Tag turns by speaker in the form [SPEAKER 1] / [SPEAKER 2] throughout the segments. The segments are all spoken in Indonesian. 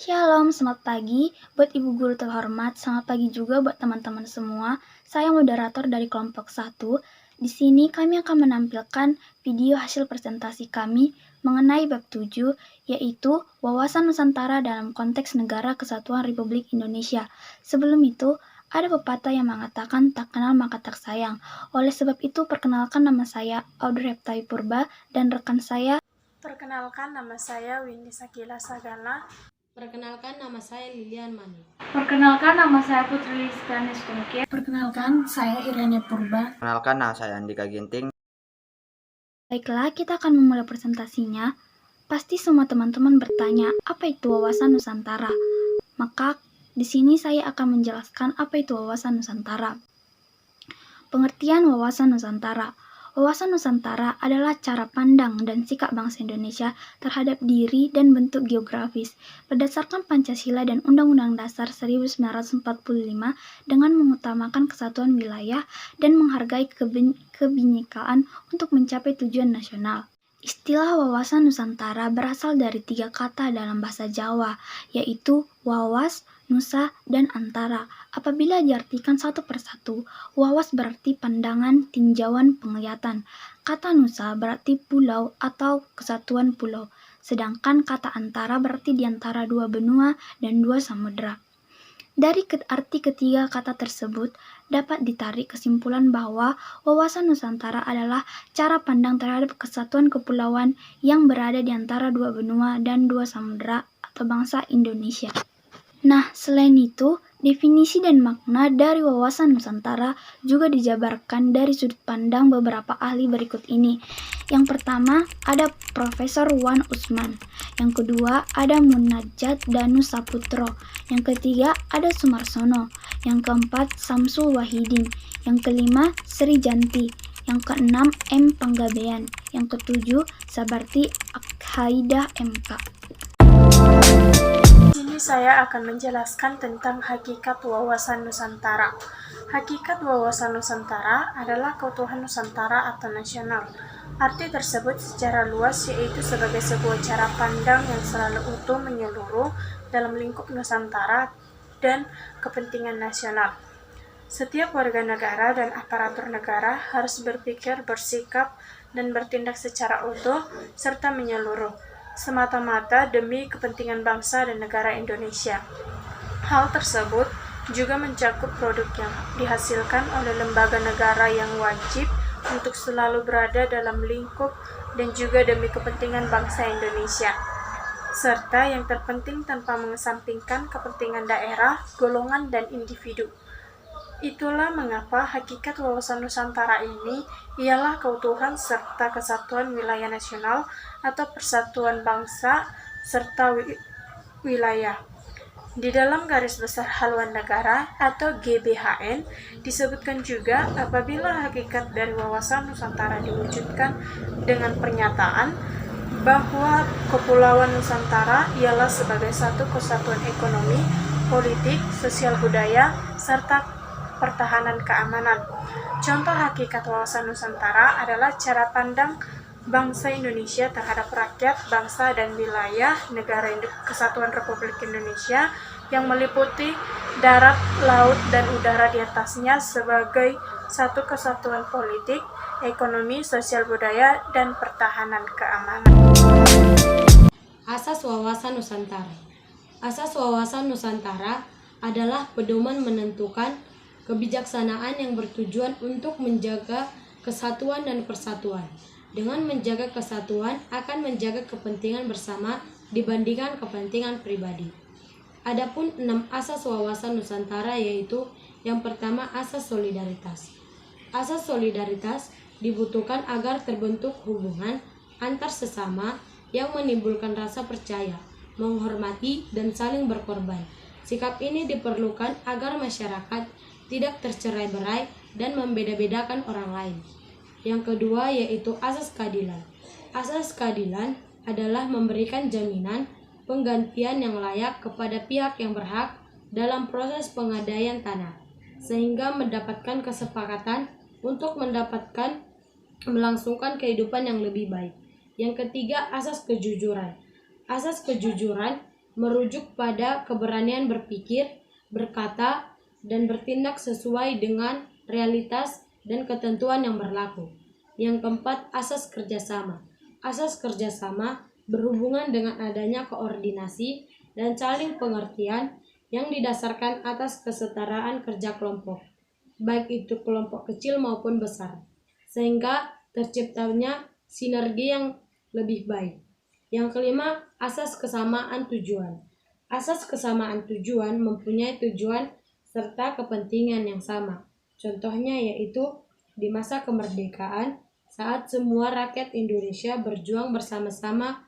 [SPEAKER 1] Shalom, selamat pagi buat Ibu Guru terhormat, selamat pagi juga buat teman-teman semua. Saya moderator dari kelompok 1. Di sini kami akan menampilkan video hasil presentasi kami mengenai bab 7, yaitu wawasan Nusantara dalam konteks Negara Kesatuan Republik Indonesia. Sebelum itu, ada pepatah yang mengatakan tak kenal maka tak sayang. Oleh sebab itu, perkenalkan nama saya Audrey Heptai Purba dan rekan saya.
[SPEAKER 2] Perkenalkan nama saya Windy Sakila Sagala.
[SPEAKER 3] Perkenalkan nama saya Lilian Mani.
[SPEAKER 4] Perkenalkan nama saya Putri Listianis Tungkir.
[SPEAKER 5] Perkenalkan saya Irene Purba.
[SPEAKER 6] Perkenalkan nama saya Andika Ginting.
[SPEAKER 1] Baiklah, kita akan memulai presentasinya. Pasti semua teman-teman bertanya, apa itu wawasan Nusantara? Maka di sini saya akan menjelaskan apa itu wawasan Nusantara. Pengertian wawasan Nusantara. Wawasan Nusantara adalah cara pandang dan sikap bangsa Indonesia terhadap diri dan bentuk geografis berdasarkan Pancasila dan Undang-Undang Dasar 1945 dengan mengutamakan kesatuan wilayah dan menghargai kebinekaan untuk mencapai tujuan nasional. Istilah wawasan Nusantara berasal dari 3 kata dalam bahasa Jawa, yaitu wawas, nusa, dan antara. Apabila diartikan satu persatu, wawas berarti pandangan, tinjauan, penglihatan. Kata nusa berarti pulau atau kesatuan pulau, sedangkan kata antara berarti di antara 2 benua dan 2 samudera. Dari arti ketiga kata tersebut, dapat ditarik kesimpulan bahwa wawasan Nusantara adalah cara pandang terhadap kesatuan kepulauan yang berada di antara 2 benua dan 2 samudera atau bangsa Indonesia. Nah, selain itu, definisi dan makna dari wawasan Nusantara juga dijabarkan dari sudut pandang beberapa ahli berikut ini. Yang pertama, ada Profesor Wan Usman. Yang kedua, ada Munajat Danu Saputro. Yang ketiga, ada Sumarsono. Yang keempat, Samsul Wahidin. Yang kelima, Sri Janti. Yang keenam, M. Panggabean. Yang ketujuh, Sabarti Haidah MK.
[SPEAKER 2] Di sini saya akan menjelaskan tentang hakikat wawasan Nusantara. Hakikat wawasan Nusantara adalah keutuhan Nusantara atau nasional. Arti tersebut secara luas yaitu sebagai sebuah cara pandang yang selalu utuh menyeluruh dalam lingkup Nusantara dan kepentingan nasional. Setiap warga negara dan aparatur negara harus berpikir, bersikap, dan bertindak secara utuh serta menyeluruh, semata-mata demi kepentingan bangsa dan negara Indonesia. Hal tersebut juga mencakup produk yang dihasilkan oleh lembaga negara yang wajib untuk selalu berada dalam lingkup dan juga demi kepentingan bangsa Indonesia, serta yang terpenting tanpa mengesampingkan kepentingan daerah, golongan, dan individu. Itulah mengapa hakikat wawasan Nusantara ini ialah keutuhan serta kesatuan wilayah nasional atau persatuan bangsa serta wilayah. Di dalam garis besar haluan negara atau GBHN disebutkan juga apabila hakikat dari wawasan Nusantara diwujudkan dengan pernyataan bahwa Kepulauan Nusantara ialah sebagai satu kesatuan ekonomi, politik, sosial budaya, serta pertahanan keamanan. Contoh hakikat wawasan Nusantara adalah cara pandang bangsa Indonesia terhadap rakyat, bangsa, dan wilayah negara Kesatuan Republik Indonesia yang meliputi darat, laut, dan udara di atasnya sebagai satu kesatuan politik, ekonomi, sosial budaya, dan pertahanan keamanan.
[SPEAKER 3] Asas wawasan Nusantara. Asas wawasan Nusantara adalah pedoman menentukan kebijaksanaan yang bertujuan untuk menjaga kesatuan dan persatuan. Dengan menjaga kesatuan akan menjaga kepentingan bersama dibandingkan kepentingan pribadi. Adapun 6 asas wawasan Nusantara yaitu yang pertama asas solidaritas. Asas solidaritas dibutuhkan agar terbentuk hubungan antar sesama yang menimbulkan rasa percaya, menghormati, dan saling berkorban. Sikap ini diperlukan agar masyarakat tidak tercerai-berai dan membeda-bedakan orang lain. Yang kedua yaitu asas keadilan. Asas keadilan adalah memberikan jaminan penggantian yang layak kepada pihak yang berhak dalam proses pengadaian tanah, sehingga mendapatkan kesepakatan untuk melangsungkan kehidupan yang lebih baik. Yang ketiga, asas kejujuran. Asas kejujuran merujuk pada keberanian berpikir, berkata, dan bertindak sesuai dengan realitas dan ketentuan yang berlaku. Yang keempat, asas kerjasama. Asas kerjasama berhubungan dengan adanya koordinasi dan saling pengertian yang didasarkan atas kesetaraan kerja kelompok, baik itu kelompok kecil maupun besar, sehingga terciptanya sinergi yang lebih baik. Yang kelima, asas kesamaan tujuan. Asas kesamaan tujuan mempunyai tujuan serta kepentingan yang sama. Contohnya yaitu di masa kemerdekaan, saat semua rakyat Indonesia berjuang bersama-sama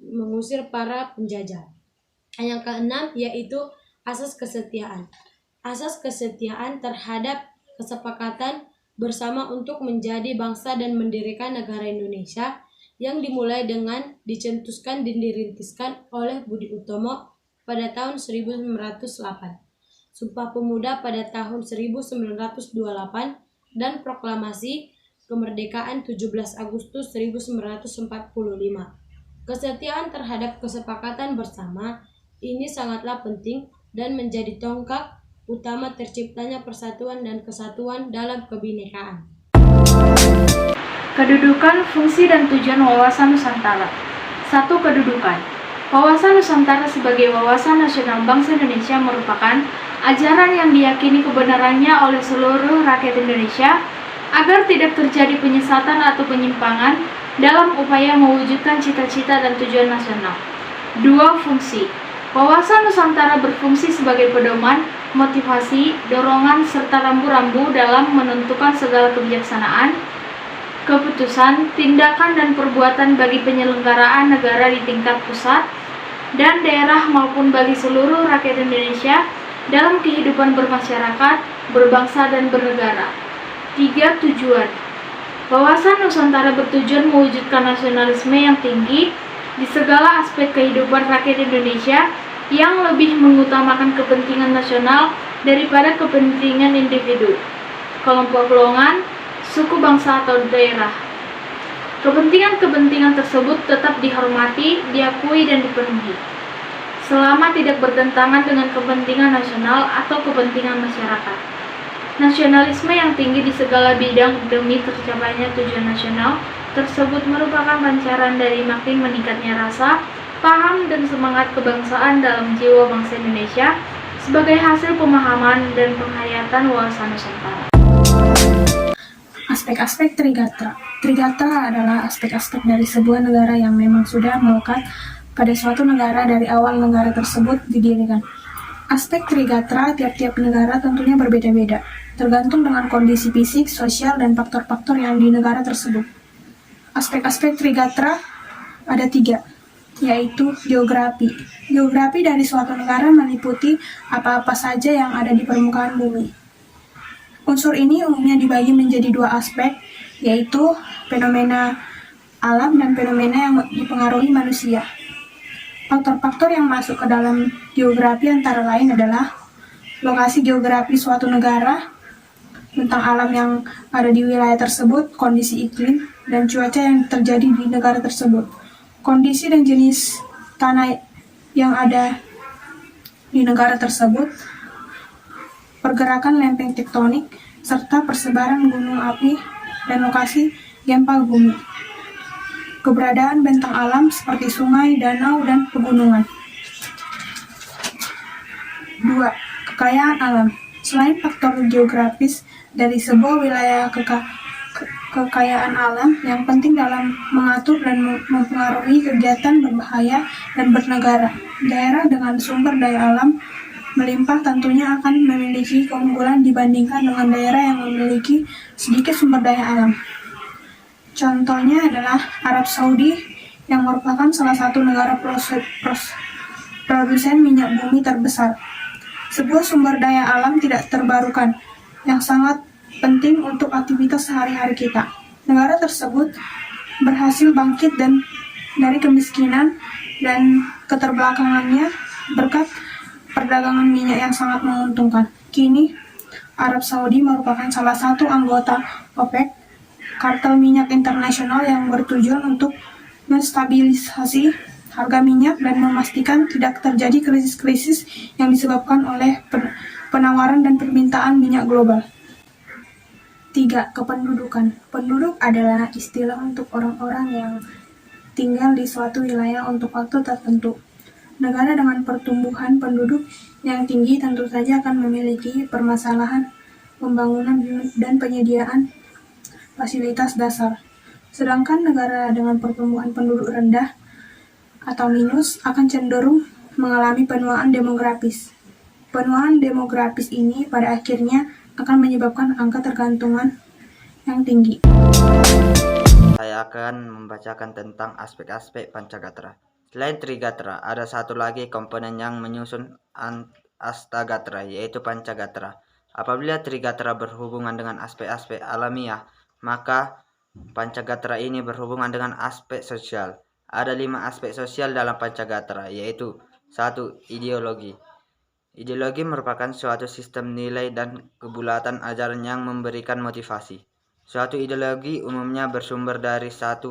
[SPEAKER 3] mengusir para penjajah. Yang keenam yaitu asas kesetiaan. Asas kesetiaan terhadap kesepakatan bersama untuk menjadi bangsa dan mendirikan negara Indonesia yang dimulai dengan dicetuskan dan dirintiskan oleh Budi Utomo pada tahun 1908, Sumpah Pemuda pada tahun 1928, dan Proklamasi Kemerdekaan 17 Agustus 1945. Kesetiaan terhadap kesepakatan bersama ini sangatlah penting dan menjadi tonggak utama terciptanya persatuan dan kesatuan dalam kebinekaan.
[SPEAKER 4] Kedudukan, fungsi, dan tujuan Wawasan Nusantara. 1. Kedudukan. Wawasan Nusantara sebagai wawasan nasional bangsa Indonesia merupakan ajaran yang diyakini kebenarannya oleh seluruh rakyat Indonesia agar tidak terjadi penyesatan atau penyimpangan dalam upaya mewujudkan cita-cita dan tujuan nasional. 2. Fungsi. Wawasan Nusantara berfungsi sebagai pedoman, motivasi, dorongan, serta rambu-rambu dalam menentukan segala kebijaksanaan, keputusan, tindakan, dan perbuatan bagi penyelenggaraan negara di tingkat pusat dan daerah maupun bagi seluruh rakyat Indonesia dalam kehidupan bermasyarakat, berbangsa, dan bernegara. 3. Tujuan. Wawasan Nusantara bertujuan mewujudkan nasionalisme yang tinggi di segala aspek kehidupan rakyat Indonesia yang lebih mengutamakan kepentingan nasional daripada kepentingan individu, kelompok golongan, suku, bangsa, atau daerah. Kepentingan-kepentingan tersebut tetap dihormati, diakui, dan dipenuhi, selama tidak bertentangan dengan kepentingan nasional atau kepentingan masyarakat. Nasionalisme yang tinggi di segala bidang demi tercapainya tujuan nasional tersebut merupakan pancaran dari makin meningkatnya rasa, paham, dan semangat kebangsaan dalam jiwa bangsa Indonesia sebagai hasil pemahaman dan penghayatan wawasan Nusantara.
[SPEAKER 5] Aspek-aspek Trigatra. Trigatra adalah aspek-aspek dari sebuah negara yang memang sudah melekat pada suatu negara dari awal negara tersebut didirikan. Aspek Trigatra tiap-tiap negara tentunya berbeda-beda, tergantung dengan kondisi fisik, sosial, dan faktor-faktor yang di negara tersebut. Aspek-aspek Trigatra ada 3, yaitu geografi. Geografi dari suatu negara meliputi apa-apa saja yang ada di permukaan bumi. Unsur ini umumnya dibagi menjadi 2 aspek, yaitu fenomena alam dan fenomena yang dipengaruhi manusia. Faktor-faktor yang masuk ke dalam geografi antara lain adalah lokasi geografi suatu negara, bentang alam yang ada di wilayah tersebut, kondisi iklim, dan cuaca yang terjadi di negara tersebut, kondisi dan jenis tanah yang ada di negara tersebut, pergerakan lempeng tektonik, serta persebaran gunung api dan lokasi gempa bumi. Keberadaan bentang alam seperti sungai, danau, dan pegunungan. 2. Kekayaan alam. Selain faktor geografis dari sebuah wilayah kekayaan alam yang penting dalam mengatur dan mempengaruhi kegiatan berbahaya dan bernegara. Daerah dengan sumber daya alam melimpah tentunya akan memiliki keunggulan dibandingkan dengan daerah yang memiliki sedikit sumber daya alam. Contohnya adalah Arab Saudi yang merupakan salah satu negara produsen minyak bumi terbesar. Sebuah sumber daya alam tidak terbarukan yang sangat penting untuk aktivitas sehari-hari kita. Negara tersebut berhasil bangkit dari kemiskinan dan keterbelakangannya berkat perdagangan minyak yang sangat menguntungkan. Kini, Arab Saudi merupakan salah satu anggota OPEC, kartel minyak internasional yang bertujuan untuk menstabilisasi harga minyak dan memastikan tidak terjadi krisis-krisis yang disebabkan oleh penawaran dan permintaan minyak global. 3. Kependudukan. Penduduk adalah istilah untuk orang-orang yang tinggal di suatu wilayah untuk waktu tertentu. Negara dengan pertumbuhan penduduk yang tinggi tentu saja akan memiliki permasalahan pembangunan dan penyediaan fasilitas dasar. Sedangkan negara dengan pertumbuhan penduduk rendah atau minus akan cenderung mengalami penuaan demografis. Penuaan demografis ini pada akhirnya akan menyebabkan angka tergantungan yang tinggi.
[SPEAKER 6] Saya akan membacakan tentang aspek-aspek Pancagatra. Selain Trigatra, ada satu lagi komponen yang menyusun Astagatra, yaitu Pancagatra. Apabila Trigatra berhubungan dengan aspek-aspek alamiah, maka Pancagatra ini berhubungan dengan aspek sosial. Ada 5 aspek sosial dalam Pancagatra, yaitu 1. Ideologi. Ideologi merupakan suatu sistem nilai dan kebulatan ajaran yang memberikan motivasi. Suatu ideologi umumnya bersumber dari satu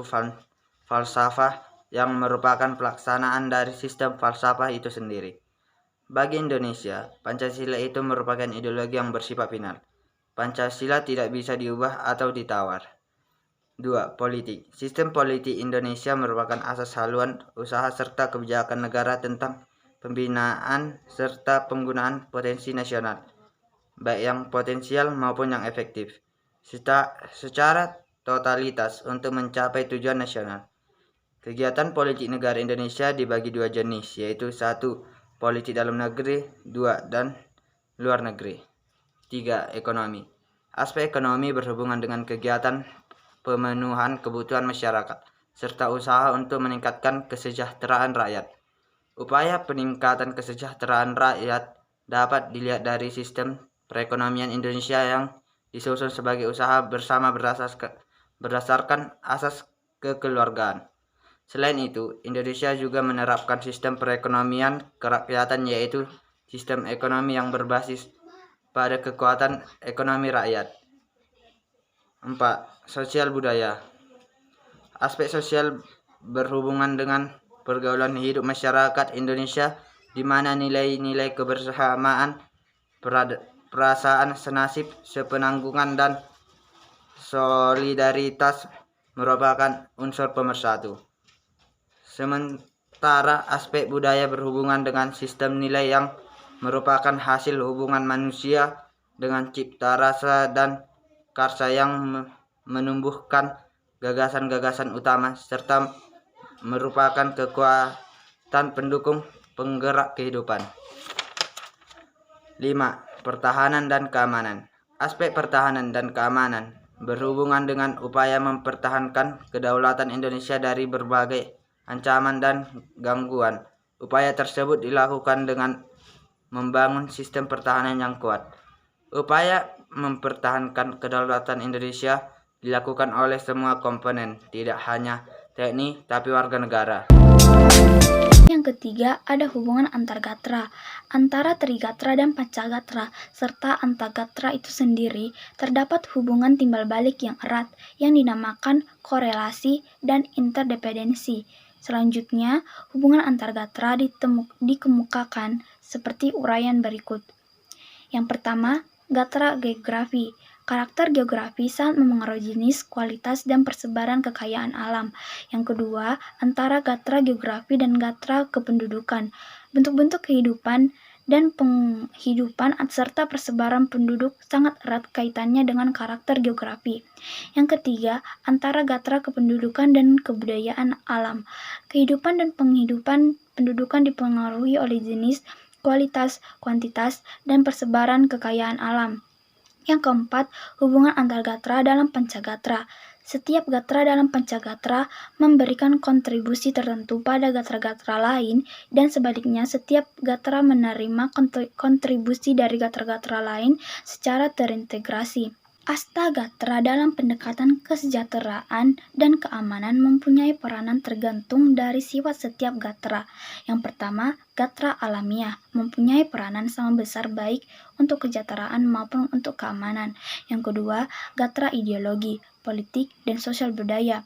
[SPEAKER 6] falsafah yang merupakan pelaksanaan dari sistem falsafah itu sendiri. Bagi Indonesia, Pancasila itu merupakan ideologi yang bersifat final. Pancasila tidak bisa diubah atau ditawar. 2. Politik. Sistem politik Indonesia merupakan asas haluan usaha serta kebijakan negara tentang pembinaan serta penggunaan potensi nasional, baik yang potensial maupun yang efektif, secara totalitas untuk mencapai tujuan nasional. Kegiatan politik negara Indonesia dibagi 2 jenis, yaitu 1. Politik dalam negeri, 2. Dan luar negeri. 3. Ekonomi. Aspek ekonomi berhubungan dengan kegiatan pemenuhan kebutuhan masyarakat, serta usaha untuk meningkatkan kesejahteraan rakyat. Upaya peningkatan kesejahteraan rakyat dapat dilihat dari sistem perekonomian Indonesia yang disusun sebagai usaha bersama berdasarkan asas kekeluargaan. Selain itu, Indonesia juga menerapkan sistem perekonomian kerakyatan, yaitu sistem ekonomi yang berbasis pada kekuatan ekonomi rakyat. 4. Sosial budaya. Aspek sosial berhubungan dengan pergaulan hidup masyarakat Indonesia, di mana nilai-nilai kebersamaan, perasaan senasib, sepenanggungan, dan solidaritas merupakan unsur pemersatu. Sementara aspek budaya berhubungan dengan sistem nilai yang merupakan hasil hubungan manusia dengan cipta rasa dan karsa yang menumbuhkan gagasan-gagasan utama serta merupakan kekuatan pendukung penggerak kehidupan. 5. Pertahanan dan keamanan. Aspek pertahanan dan keamanan berhubungan dengan upaya mempertahankan kedaulatan Indonesia dari berbagai ancaman dan gangguan. Upaya tersebut dilakukan dengan membangun sistem pertahanan yang kuat. Upaya mempertahankan kedaulatan Indonesia dilakukan oleh semua komponen, tidak hanya TNI tapi warga negara.
[SPEAKER 1] Yang ketiga, ada hubungan antargatra antara Trigatra dan Pancagatra, serta antargatra itu sendiri terdapat hubungan timbal balik yang erat yang dinamakan korelasi dan interdependensi. Selanjutnya, hubungan antargatra dikemukakan seperti uraian berikut. Yang pertama, gatra geografi. Karakter geografi sangat memengaruhi jenis, kualitas, dan persebaran kekayaan alam. Yang kedua, antara gatra geografi dan gatra kependudukan. Bentuk-bentuk kehidupan dan penghidupan serta persebaran penduduk sangat erat kaitannya dengan karakter geografi. Yang ketiga, antara gatra kependudukan dan kebudayaan alam. Kehidupan dan penghidupan pendudukan dipengaruhi oleh jenis, kualitas, kuantitas, dan persebaran kekayaan alam. Yang keempat, hubungan antar gatra dalam Pancagatra. Setiap gatra dalam Pancagatra memberikan kontribusi tertentu pada gatra-gatra lain, dan sebaliknya setiap gatra menerima kontribusi dari gatra-gatra lain secara terintegrasi. Astagatra dalam pendekatan kesejahteraan dan keamanan mempunyai peranan tergantung dari sifat setiap gatra. Yang pertama, gatra alamiah mempunyai peranan sama besar baik untuk kesejahteraan maupun untuk keamanan. Yang kedua, gatra ideologi, politik, dan sosial budaya.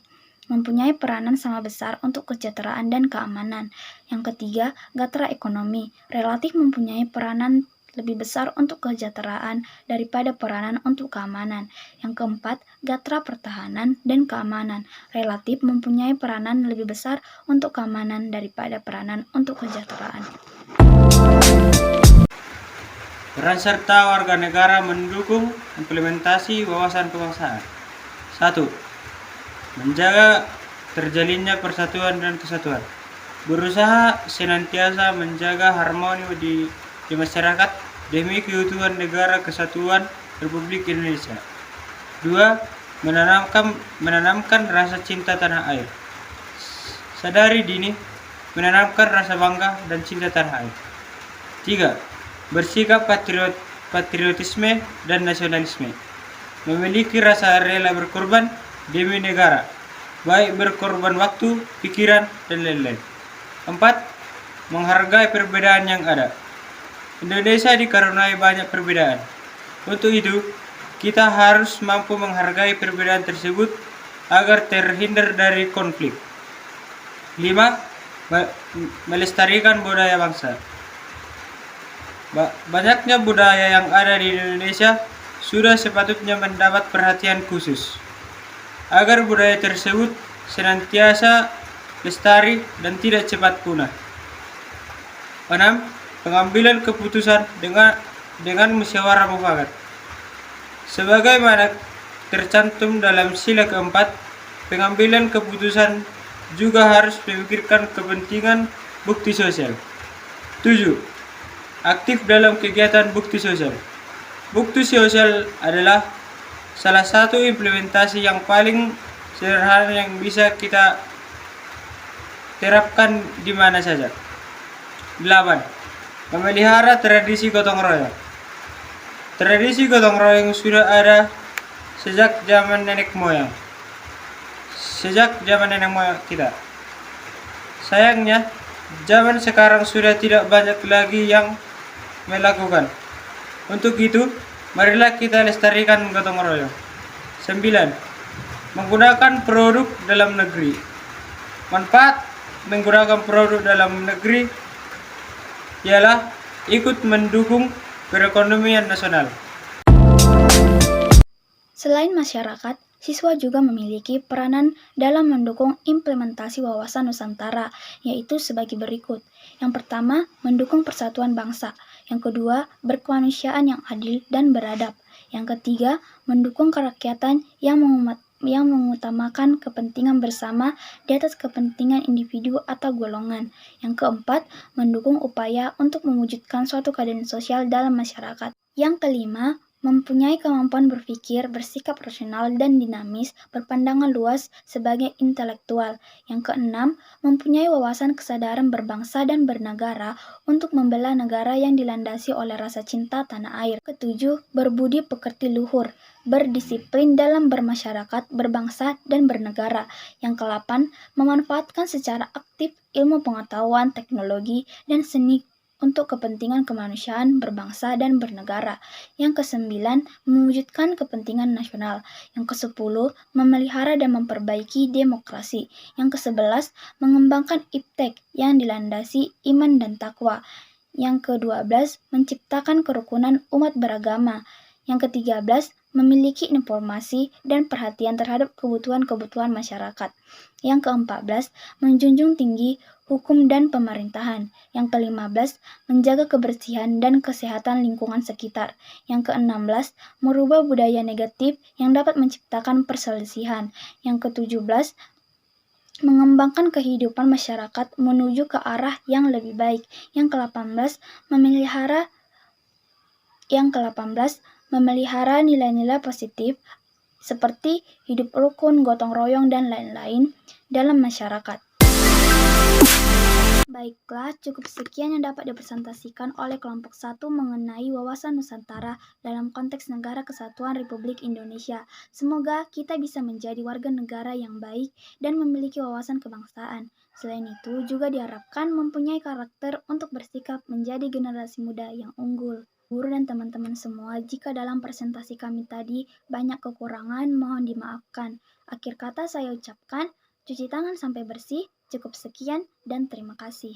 [SPEAKER 1] mempunyai peranan sama besar untuk kesejahteraan dan keamanan. Yang ketiga, gatra ekonomi, relatif mempunyai peranan lebih besar untuk kesejahteraan daripada peranan untuk keamanan. Yang keempat, gatra pertahanan dan keamanan, relatif mempunyai peranan lebih besar untuk keamanan daripada peranan untuk kesejahteraan.
[SPEAKER 7] Peran serta warga negara mendukung implementasi wawasan kebangsaan. 1. Menjaga terjalinnya persatuan dan kesatuan. Berusaha senantiasa menjaga harmoni di masyarakat demi keutuhan negara kesatuan Republik Indonesia. 2. Menanamkan rasa cinta tanah air. Sadari dini menanamkan rasa bangga dan cinta tanah air. 3. Bersikap patriotisme dan nasionalisme. Memiliki rasa rela berkorban demi negara, baik berkorban waktu, pikiran, dan lain-lain. 4. Menghargai perbedaan yang ada. Indonesia dikaruniai banyak perbedaan. Untuk itu, kita harus mampu menghargai perbedaan tersebut agar terhindar dari konflik. 5. Melestarikan budaya bangsa. Banyaknya budaya yang ada di Indonesia sudah sepatutnya mendapat perhatian khusus, agar budaya tersebut senantiasa lestari dan tidak cepat punah. 6. Pengambilan keputusan dengan musyawarah mufakat. Sebagaimana tercantum dalam sila keempat, pengambilan keputusan juga harus memikirkan kepentingan bukti sosial. 7. Aktif dalam kegiatan bukti sosial. Bukti sosial adalah salah satu implementasi yang paling sederhana yang bisa kita terapkan di mana saja. 8. Memelihara tradisi gotong royong. Tradisi gotong royong sudah ada sejak zaman nenek moyang kita. Sayangnya, zaman sekarang sudah tidak banyak lagi yang melakukan. Untuk itu, marilah kita lestarikan gotong royong. 9. Menggunakan produk dalam negeri. Manfaat menggunakan produk dalam negeri ialah ikut mendukung perekonomian nasional.
[SPEAKER 1] Selain masyarakat, siswa juga memiliki peranan dalam mendukung implementasi wawasan Nusantara, yaitu sebagai berikut. Yang pertama, mendukung persatuan bangsa. Yang kedua, berkemanusiaan yang adil dan beradab. Yang ketiga, mendukung kerakyatan yang mengutamakan kepentingan bersama di atas kepentingan individu atau golongan. Yang keempat, mendukung upaya untuk mewujudkan suatu keadilan sosial dalam masyarakat. Yang kelima, mempunyai kemampuan berpikir, bersikap rasional dan dinamis, berpandangan luas sebagai intelektual. Yang keenam, mempunyai wawasan kesadaran berbangsa dan bernegara untuk membela negara yang dilandasi oleh rasa cinta tanah air. Ketujuh, berbudi pekerti luhur, berdisiplin dalam bermasyarakat, berbangsa, dan bernegara. Yang kedelapan, memanfaatkan secara aktif ilmu pengetahuan, teknologi, dan seni untuk kepentingan kemanusiaan, berbangsa, dan bernegara. Yang kesembilan, mewujudkan kepentingan nasional. Yang kesepuluh, memelihara dan memperbaiki demokrasi. Yang kesebelas, mengembangkan iptek yang dilandasi iman dan takwa. Yang ke-12, menciptakan kerukunan umat beragama. Yang ke-13, memiliki informasi dan perhatian terhadap kebutuhan-kebutuhan masyarakat. Yang ke-14, menjunjung tinggi hukum dan pemerintahan. Yang ke-15, menjaga kebersihan dan kesehatan lingkungan sekitar. Yang ke-16, merubah budaya negatif yang dapat menciptakan perselisihan. Yang ke-17, mengembangkan kehidupan masyarakat menuju ke arah yang lebih baik. Yang ke-18, memelihara nilai-nilai positif seperti hidup rukun, gotong royong, dan lain-lain dalam masyarakat. Baiklah, cukup sekian yang dapat dipresentasikan oleh kelompok 1 mengenai wawasan Nusantara dalam konteks Negara Kesatuan Republik Indonesia. Semoga kita bisa menjadi warga negara yang baik dan memiliki wawasan kebangsaan. Selain itu, juga diharapkan mempunyai karakter untuk bersikap menjadi generasi muda yang unggul. Guru dan teman-teman semua, jika dalam presentasi kami tadi banyak kekurangan, mohon dimaafkan. Akhir kata saya ucapkan, Cuci tangan sampai bersih. Cukup sekian dan terima kasih.